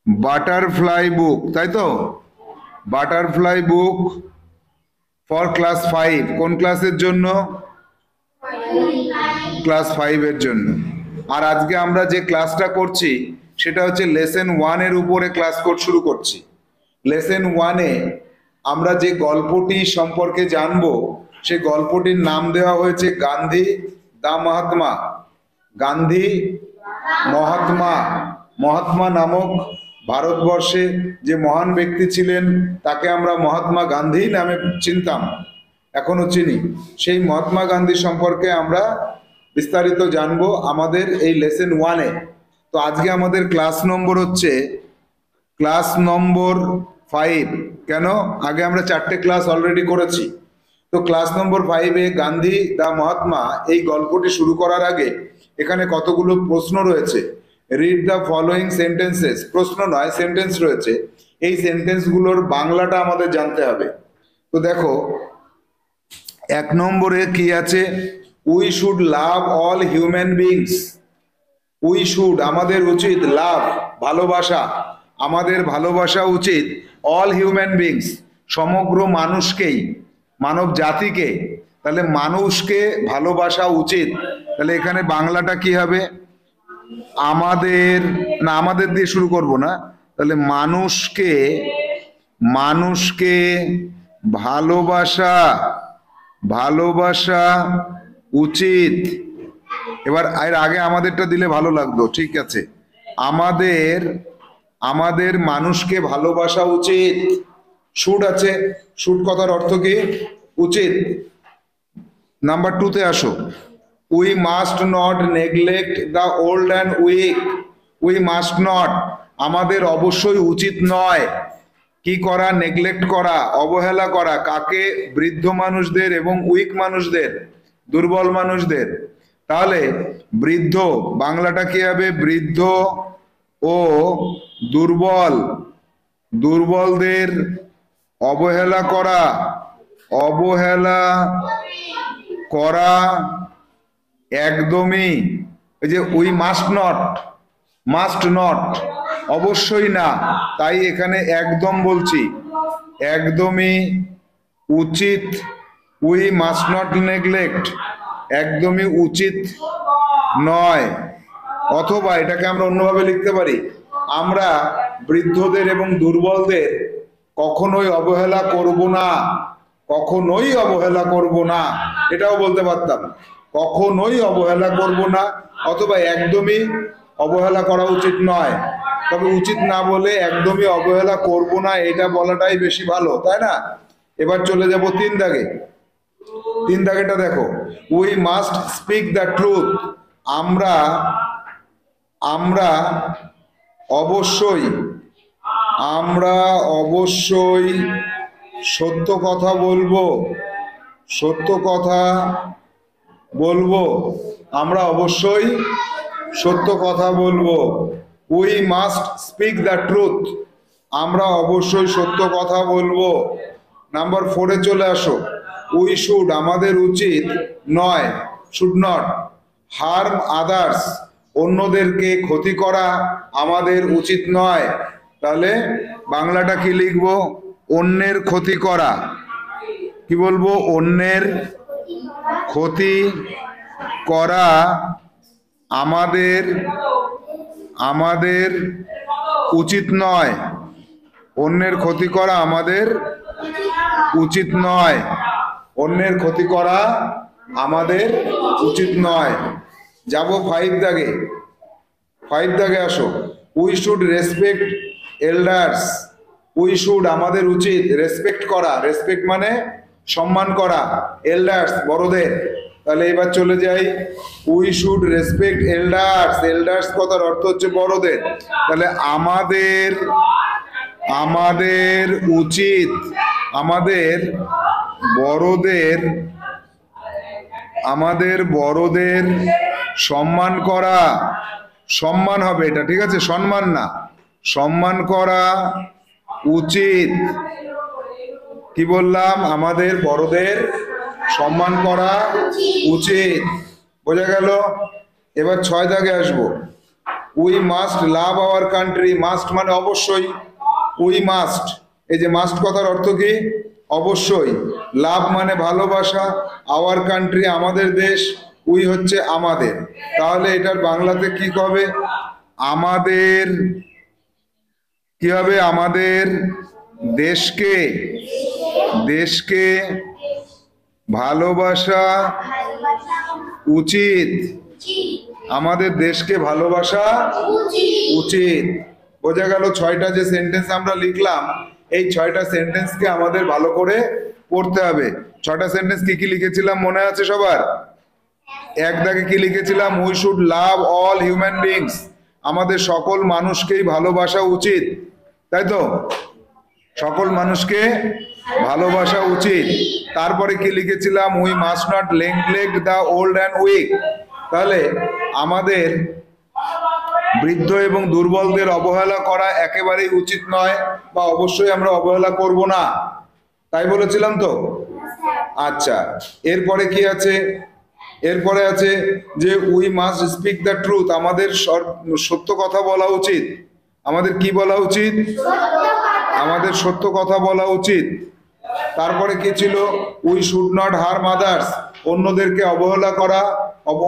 Butterfly বুক, তাই তো? Butterfly book for class 5। কোন ক্লাসের জন্য? ক্লাস 5 এর জন্য। আর আজকে আমরা যে ক্লাসটা করছি সেটা হচ্ছে লেসন 1 এর উপরে ক্লাস শুরু করছি। লেসন 1 এ আমরা যে গল্পটি সম্পর্কে জানবো সেই গল্পটির নাম দেওয়া হয়েছে গান্ধী দা মহাত্মা। গান্ধী মহাত্মা। মহাত্মা নামক ভারতবর্ষে যে মহান ব্যক্তি ছিলেন তাকে আমরা মহাত্মা গান্ধী নামে চিনতাম, এখনো চিনি। সেই মহাত্মা গান্ধী সম্পর্কে আমরা বিস্তারিত জানবো আমাদের এই লেসন 1 এ। তো আজকে আমাদের ক্লাস নম্বর হচ্ছে ক্লাস নম্বর 5। কেন? আগে আমরা 4টে ক্লাস অলরেডি করেছি। তো ক্লাস নম্বর 5 এ গান্ধী দা মহাত্মা এই গল্পটি শুরু করার আগে এখানে কতগুলো প্রশ্ন রয়েছে। Read the following sentences. প্রশ্ন নয়, সেন্টেন্স রয়েছে। এই সেন্টেন্সগুলোর বাংলাটা আমাদের জানতে হবে। তো দেখো 1 নম্বরে কি আছে? We should love all human beings. We should আমাদের উচিত, লাভ ভালোবাসা, আমাদের ভালোবাসা উচিত অল হিউম্যান বিংস সমগ্র মানুষকেই, মানব জাতিকে। তাহলে মানুষকে ভালোবাসা উচিত। তাহলে এখানে বাংলাটা কি হবে? আমাদের, না আমাদের দিয়ে শুরু করব না, তাহলে মানুষকে, মানুষকে ভালোবাসা, ভালোবাসা উচিত। এবার এর আগে আমাদেরটা দিলে ভালো লাগতো, ঠিক আছে। আমাদের, আমাদের মানুষকে ভালোবাসা উচিত। শুড আছে, শুড কথার অর্থ কি? উচিত। নাম্বার 2 তে আসো। We must not neglect the old and weak. We must not আমাদের অবশ্যই উচিত নয় কি করা? নেগলেক্ট করা, অবহেলা করা। কাকে? বৃদ্ধ মানুষদের এবং উইক মানুষদের, দুর্বল মানুষদের। তাহলে বৃদ্ধ বাংলাটা কি হবে? বৃদ্ধ ও দুর্বল, দুর্বলদের অবহেলা করা, অবহেলা করা একদমই। এই যে we must not, must not অবশ্যই না, তাই এখানে একদম বলছি, একদমই উচিত। উই মাস্ট নট নেগলেক্ট একদমই উচিত নয়। অথবা এটাকে আমরা অন্যভাবে লিখতে পারি, আমরা বৃদ্ধদের এবং দুর্বলদের কখনোই অবহেলা করব না, কখনোই অবহেলা করব না, এটাও বলতে পারতাম। কখনোই অবহেলা করব না, অথবা একদমই অবহেলা করা উচিত নয়। তবে উচিত না বলে একদমই অবহেলা করব না এটা বলাটাই বেশি ভালো, তাই না? এবার চলে যাব 3 দাগে। 3 দাগেটা দেখো। We must speak the truth. আমরা, আমরা অবশ্যই, আমরা অবশ্যই সত্য কথা বলবো, সত্য কথা বলবো। আমরা অবশ্যই সত্য কথা বলবো। We must speak the truth আমরা অবশ্যই সত্য কথা বলবো। নাম্বার 4 এ চলে আসো। উই শুড আমাদের উচিত নয়, শুড নট হার্ম আদার্স অন্যদেরকে ক্ষতি করা আমাদের উচিত নয়। তাহলে বাংলাটা কি লিখবো? অন্যের ক্ষতি করা। কি বলবো? অন্যের ক্ষতি করা আমাদের, আমাদের উচিত নয়। অন্যের ক্ষতি করা আমাদের উচিত নয়। অন্যের ক্ষতি করা আমাদের উচিত নয়। যাব 5 দাগে। 5 দাগে আসো। We should respect elders. We should আমাদের উচিত রেসপেক্ট করা, রেসপেক্ট মানে সম্মান করা, এল্ডার্স বড়দের। তাহলে এবার চলে যাই। We should respect elders. Elders কথার অর্থ হচ্ছে বড়দের। তাহলে আমাদের, আমাদের উচিত আমাদের বড়দের, আমাদের বড়দের সম্মান করা। সম্মান হবে এটা, ঠিক আছে? সম্মান না, সম্মান করা উচিত। কি বললাম? আমাদের বড়দের সম্মান করা উচিত। বোঝা গেল? এবার 6 দাগে আসবো। We must love our country. Must মানে অবশ্যই, উই মাস্ট, এই যে মাস্ট কথার অর্থ কি? অবশ্যই। লাভ মানে ভালোবাসা, আওয়ার কান্ট্রি আমাদের দেশ, উই হচ্ছে আমাদের। তাহলে এটার বাংলাতে কি হবে? আমাদের, কি হবে? আমাদের দেশকে, দেশকে ভালোবাসা উচিত। আমাদের দেশকে ভালোবাসা উচিত। বোঝা গেল? 6টা যে সেন্টেন্স আমরা লিখলাম, এই 6টা সেন্টেন্সকে আমাদের ভালো করে পড়তে হবে। 6টা সেন্টেন্স কি কি লিখেছিলাম মনে আছে সবার? এক দাগে কি লিখেছিলাম? We should love all human beings. আমাদের সকল মানুষকেই ভালোবাসা উচিত, তাই তো? সকল মানুষকে ভালোবাসা উচিত। তারপরে কি লিখেছিলাম? We must not neglect the old and weak. তাহলে আমাদের বৃদ্ধ এবং দুর্বলদের অবহেলা করা একেবারেই উচিত নয়, বা অবশ্যই আমরা অবহেলা করব না, তাই বলেছিলাম তো? আচ্ছা, এরপরে কি আছে? এরপরে আছে যে we must speak the truth. আমাদের সত্য কথা বলা উচিত। আমাদের কি বলা উচিত? আমাদের সত্য কথা বলা উচিত। তারপরে কি ছিল? We should not harm others. অন্যদেরকে অবহেলা করা,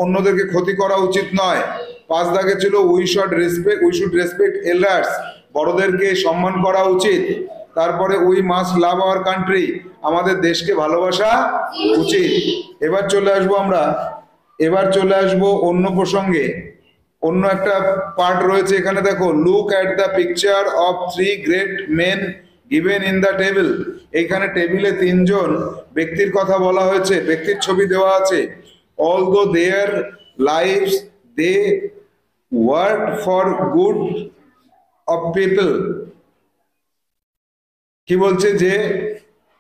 অন্যদেরকে ক্ষতি করা উচিত নয়। 5 দাগে ছিল উই শুড রেসপেক্ট এল্ডার্স। বড়দেরকে সম্মান করা উচিত। তারপরে we must love our country. আমাদের দেশকে ভালোবাসা উচিত। এবার চলে আসবো আমরা, এবার চলে আসবো অন্য প্রসঙ্গে। অন্য একটা পার্ট রয়েছে এখানে, দেখো, look at the picture of 3 great men given in the table. এইখানে টেবিলে 3জন ব্যক্তির কথা বলা হয়েছে, ব্যক্তির ছবি দেওয়া আছে। Although their lives they work for good of people. কি বলছে? যে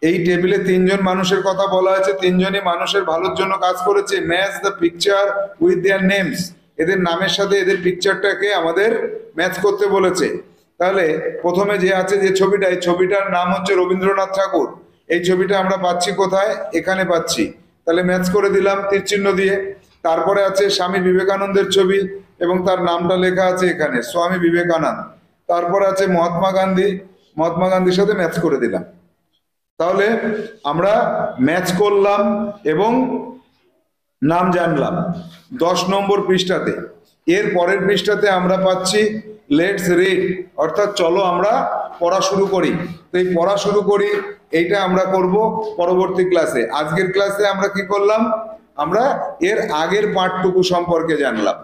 এই টেবিলে 3জন মানুষের কথা বলা হয়েছে, 3জনই মানুষের ভালোর জন্য কাজ করেছে। Match the picture with their names. এদের নামের সাথে এদের পিকচারটাকে আমাদের ম্যাচ করতে বলেছে। তাহলে প্রথমে যে আছে যে ছবিটা, এই ছবিটার নাম হচ্ছে রবীন্দ্রনাথ ঠাকুর। এই ছবিটা আমরা পাচ্ছি কোথায়? এখানে পাচ্ছি। তাহলে ম্যাচ করে দিলাম তীর চিহ্ন দিয়ে। তারপরে আছে স্বামী বিবেকানন্দের ছবি, এবং তার নামটা লেখা আছে এখানে, স্বামী বিবেকানন্দ। তারপর আছে মহাত্মা গান্ধী, মহাত্মা গান্ধীর সাথে ম্যাচ করে দিলাম। তাহলে আমরা ম্যাচ করলাম এবং নাম জানলাম 10 নম্বর পৃষ্ঠাতে। এর পরের পৃষ্ঠাতে আমরা পাচ্ছি লেটস রিড, অর্থাৎ চলো আমরা পড়া শুরু করি। তো এই পড়া শুরু করি, এইটা আমরা করব পরবর্তী ক্লাসে। আজকের ক্লাসে আমরা কি করলাম? আমরা এর আগের পার্টটুকু সম্পর্কে জানলাম।